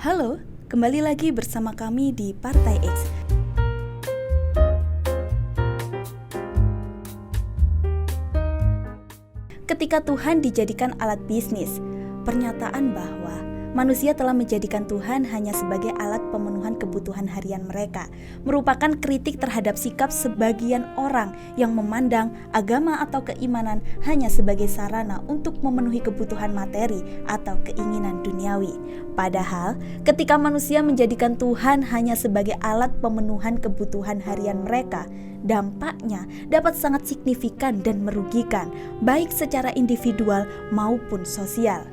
Halo, kembali lagi bersama kami di Partai X. Ketika Tuhan dijadikan alat bisnis, pernyataan bahwa manusia telah menjadikan Tuhan hanya sebagai alat pemenuhan kebutuhan harian mereka merupakan kritik terhadap sikap sebagian orang yang memandang agama atau keimanan hanya sebagai sarana untuk memenuhi kebutuhan materi atau keinginan duniawi. Padahal, ketika manusia menjadikan Tuhan hanya sebagai alat pemenuhan kebutuhan harian mereka, dampaknya dapat sangat signifikan dan merugikan, baik secara individual maupun sosial.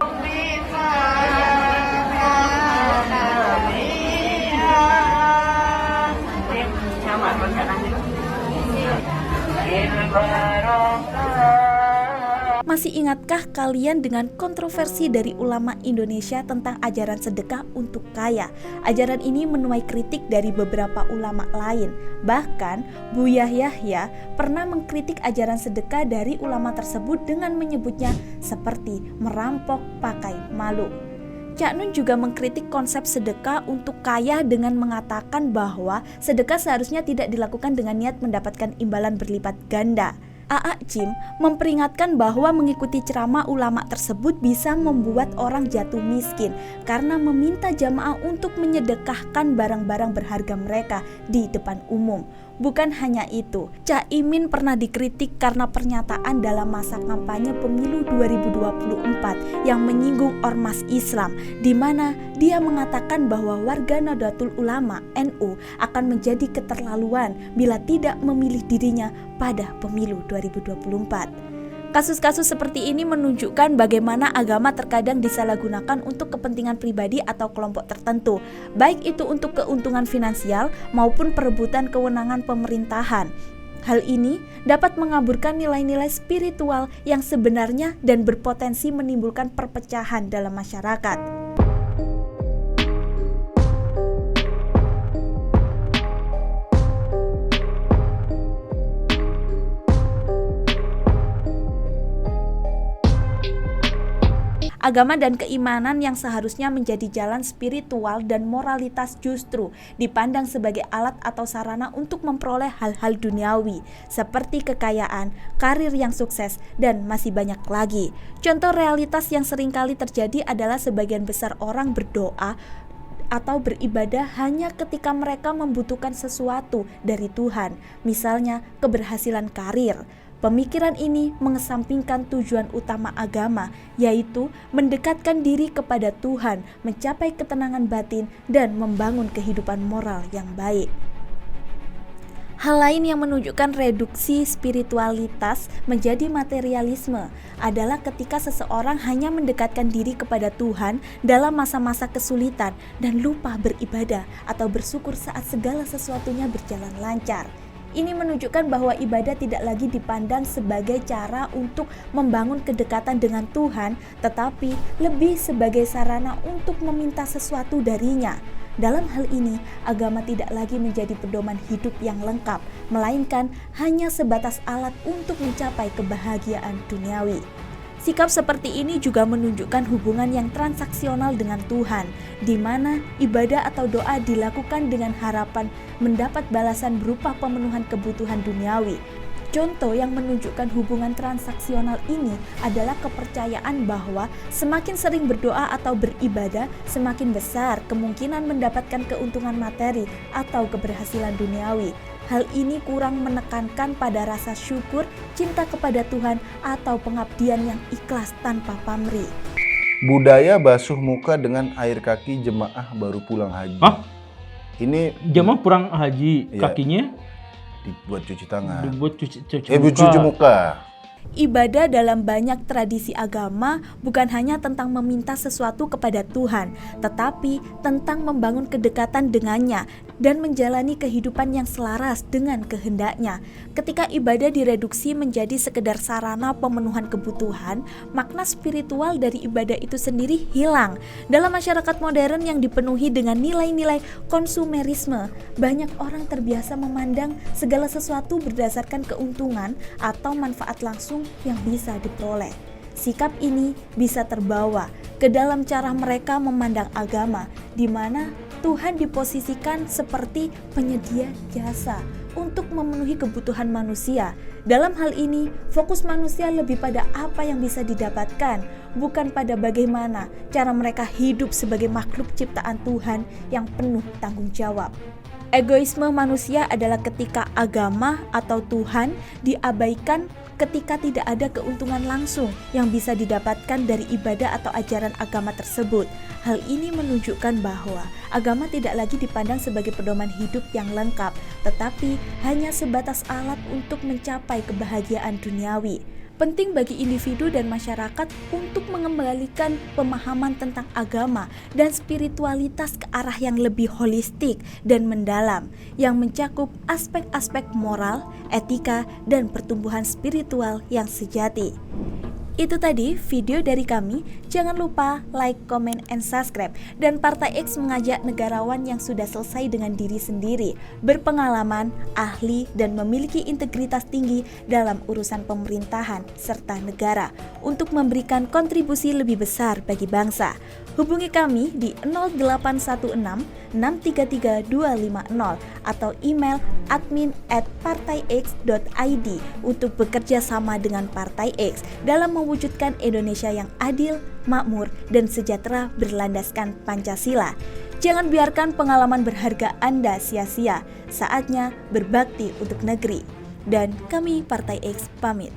Masih ingatkah kalian dengan kontroversi dari ulama Indonesia tentang ajaran sedekah untuk kaya? Ajaran ini menuai kritik dari beberapa ulama lain. Bahkan Buya Yahya pernah mengkritik ajaran sedekah dari ulama tersebut dengan menyebutnya seperti merampok pakai malu. Cak Nun juga mengkritik konsep sedekah untuk kaya dengan mengatakan bahwa sedekah seharusnya tidak dilakukan dengan niat mendapatkan imbalan berlipat ganda. A.A. Jim memperingatkan bahwa mengikuti ceramah ulama tersebut bisa membuat orang jatuh miskin karena meminta jamaah untuk menyedekahkan barang-barang berharga mereka di depan umum. Bukan hanya itu, Cak Imin pernah dikritik karena pernyataan dalam masa kampanye pemilu 2024 yang menyinggung ormas Islam, di mana dia mengatakan bahwa warga Nahdlatul Ulama NU akan menjadi keterlaluan bila tidak memilih dirinya pada pemilu 2024. Kasus-kasus seperti ini menunjukkan bagaimana agama terkadang disalahgunakan untuk kepentingan pribadi atau kelompok tertentu, baik itu untuk keuntungan finansial maupun perebutan kewenangan pemerintahan. Hal ini dapat mengaburkan nilai-nilai spiritual yang sebenarnya dan berpotensi menimbulkan perpecahan dalam masyarakat. Agama dan keimanan yang seharusnya menjadi jalan spiritual dan moralitas justru dipandang sebagai alat atau sarana untuk memperoleh hal-hal duniawi seperti kekayaan, karir yang sukses, dan masih banyak lagi. Contoh realitas yang seringkali terjadi adalah sebagian besar orang berdoa atau beribadah hanya ketika mereka membutuhkan sesuatu dari Tuhan, misalnya keberhasilan karir. Pemikiran ini mengesampingkan tujuan utama agama, yaitu mendekatkan diri kepada Tuhan, mencapai ketenangan batin, dan membangun kehidupan moral yang baik. Hal lain yang menunjukkan reduksi spiritualitas menjadi materialisme adalah ketika seseorang hanya mendekatkan diri kepada Tuhan dalam masa-masa kesulitan dan lupa beribadah atau bersyukur saat segala sesuatunya berjalan lancar. Ini menunjukkan bahwa ibadah tidak lagi dipandang sebagai cara untuk membangun kedekatan dengan Tuhan, tetapi lebih sebagai sarana untuk meminta sesuatu darinya. Dalam hal ini, agama tidak lagi menjadi pedoman hidup yang lengkap, melainkan hanya sebatas alat untuk mencapai kebahagiaan duniawi. Sikap seperti ini juga menunjukkan hubungan yang transaksional dengan Tuhan, di mana ibadah atau doa dilakukan dengan harapan mendapat balasan berupa pemenuhan kebutuhan duniawi. Contoh yang menunjukkan hubungan transaksional ini adalah kepercayaan bahwa semakin sering berdoa atau beribadah, semakin besar kemungkinan mendapatkan keuntungan materi atau keberhasilan duniawi. Hal ini kurang menekankan pada rasa syukur, cinta kepada Tuhan, atau pengabdian yang ikhlas tanpa pamrih. Budaya basuh muka dengan air kaki jemaah baru pulang haji. Hah? Ini Jemaah pulang haji, Iya. kakinya dibuat cuci tangan. dibuat cuci Cuci muka. Ibadah dalam banyak tradisi agama bukan hanya tentang meminta sesuatu kepada Tuhan, tetapi tentang membangun kedekatan dengannya dan menjalani kehidupan yang selaras dengan kehendaknya. Ketika ibadah direduksi menjadi sekedar sarana pemenuhan kebutuhan, makna spiritual dari ibadah itu sendiri hilang. Dalam masyarakat modern yang dipenuhi dengan nilai-nilai konsumerisme, banyak orang terbiasa memandang segala sesuatu berdasarkan keuntungan atau manfaat langsung yang bisa diperoleh. Sikap ini bisa terbawa ke dalam cara mereka memandang agama, di mana Tuhan diposisikan seperti penyedia jasa untuk memenuhi kebutuhan manusia. Dalam hal ini, fokus manusia lebih pada apa yang bisa didapatkan, bukan pada bagaimana cara mereka hidup sebagai makhluk ciptaan Tuhan yang penuh tanggung jawab. Egoisme manusia adalah ketika agama atau Tuhan diabaikan ketika tidak ada keuntungan langsung yang bisa didapatkan dari ibadah atau ajaran agama tersebut. Hal ini menunjukkan bahwa agama tidak lagi dipandang sebagai pedoman hidup yang lengkap, tetapi hanya sebatas alat untuk mencapai kebahagiaan duniawi. Penting bagi individu dan masyarakat untuk mengembalikan pemahaman tentang agama dan spiritualitas ke arah yang lebih holistik dan mendalam, yang mencakup aspek-aspek moral, etika, dan pertumbuhan spiritual yang sejati. Itu tadi video dari kami. Jangan lupa like, comment, and subscribe. Dan Partai X mengajak negarawan yang sudah selesai dengan diri sendiri, berpengalaman, ahli, dan memiliki integritas tinggi dalam urusan pemerintahan serta negara untuk memberikan kontribusi lebih besar bagi bangsa. Hubungi kami di 0816 633 250 atau email admin@partaix.id untuk bekerja sama dengan Partai X dalam mewujudkan Indonesia yang adil, makmur, dan sejahtera berlandaskan Pancasila. Jangan biarkan pengalaman berharga Anda sia-sia. Saatnya berbakti untuk negeri. Dan kami Partai X pamit.